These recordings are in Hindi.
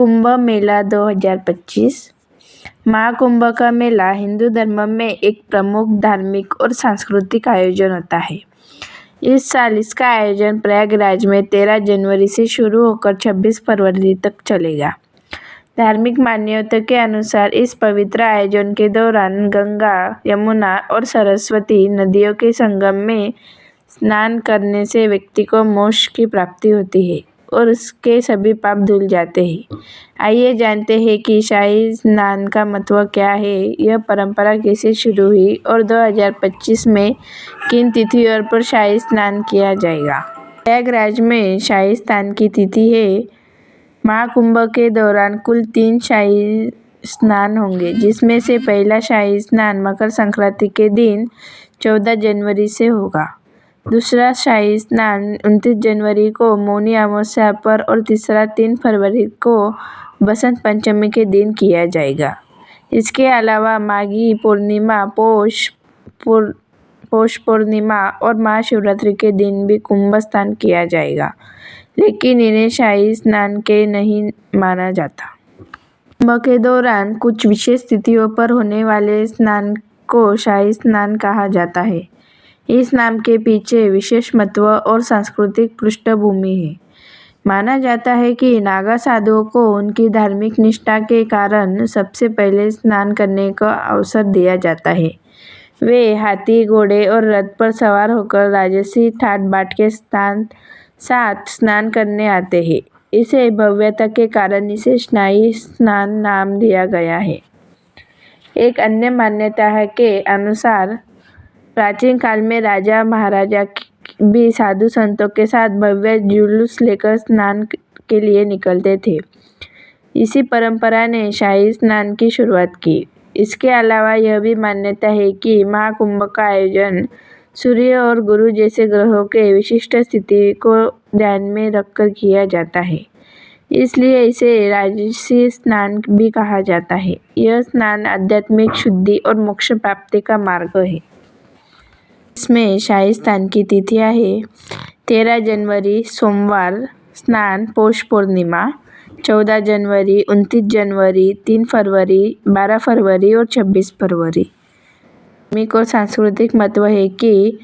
कुंभ मेला 2025। महाकुंभ का मेला हिंदू धर्म में एक प्रमुख धार्मिक और सांस्कृतिक आयोजन होता है। इस साल इसका आयोजन प्रयागराज में 13 जनवरी से शुरू होकर 26 फरवरी तक चलेगा। धार्मिक मान्यता के अनुसार इस पवित्र आयोजन के दौरान गंगा, यमुना और सरस्वती नदियों के संगम में स्नान करने से व्यक्ति को मोक्ष की प्राप्ति होती है और उसके सभी पाप धुल जाते हैं। आइए जानते हैं कि शाही स्नान का महत्व क्या है, यह परंपरा कैसे शुरू हुई और 2025 में किन तिथियों पर शाही स्नान किया जाएगा। प्रयागराज में शाही स्नान की तिथि है। महाकुंभ के दौरान कुल 3 शाही स्नान होंगे, जिसमें से पहला शाही स्नान मकर संक्रांति के दिन 14 जनवरी से होगा। दूसरा शाही स्नान 29 जनवरी को मौनी अमावस्या पर और तीसरा 3 फरवरी को बसंत पंचमी के दिन किया जाएगा। इसके अलावा माघी पूर्णिमा, पौष पूर्णिमा और महाशिवरात्रि के दिन भी कुंभ स्नान किया जाएगा, लेकिन इन्हें शाही स्नान के नहीं माना जाता। कुंभ के दौरान कुछ विशेष तिथियों पर होने वाले स्नान को शाही स्नान कहा जाता है। इस नाम के पीछे विशेष महत्व और सांस्कृतिक पृष्ठभूमि है। माना जाता है कि नागा साधुओं को उनकी धार्मिक निष्ठा के कारण सबसे पहले स्नान करने का अवसर दिया जाता है। वे हाथी, घोड़े और रथ पर सवार होकर राजसी ठाट बाट के साथ स्नान करने आते हैं। इसे भव्यता के कारण इसे शाही स्नान नाम दिया गया है। एक अन्य मान्यता के अनुसार प्राचीन काल में राजा महाराजा भी साधु संतों के साथ भव्य जुलूस लेकर स्नान के लिए निकलते थे। इसी परंपरा ने शाही स्नान की शुरुआत की। इसके अलावा यह भी मान्यता है कि महाकुंभ का आयोजन सूर्य और गुरु जैसे ग्रहों के विशिष्ट स्थिति को ध्यान में रखकर किया जाता है, इसलिए इसे राजसी स्नान भी कहा जाता है। यह स्नान आध्यात्मिक शुद्धि और मोक्ष प्राप्ति का मार्ग है। इसमें शाही स्नान की तिथियां हैं: 13 जनवरी सोमवार स्नान, पौष पूर्णिमा, 14 जनवरी, 29 जनवरी, 3 फरवरी, 12 फरवरी और 26 फरवरी। धार्मिक और सांस्कृतिक महत्व है कि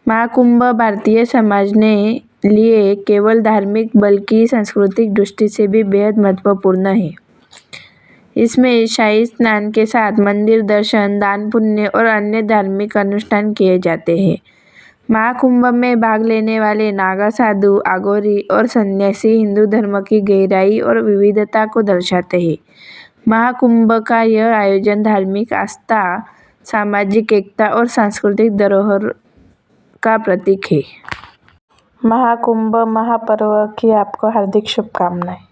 महाकुंभ भारतीय समाज ने लिए केवल धार्मिक बल्कि सांस्कृतिक दृष्टि से भी बेहद महत्वपूर्ण है। इसमें शाही स्नान के साथ मंदिर दर्शन, दान पुण्य और अन्य धार्मिक अनुष्ठान किए जाते हैं। महाकुंभ में भाग लेने वाले नागा साधु, अघोरी और सन्यासी हिंदू धर्म की गहराई और विविधता को दर्शाते हैं। महाकुंभ का यह आयोजन धार्मिक आस्था, सामाजिक एकता और सांस्कृतिक धरोहर का प्रतीक है। महाकुंभ महापर्व की आपको हार्दिक शुभकामनाएं।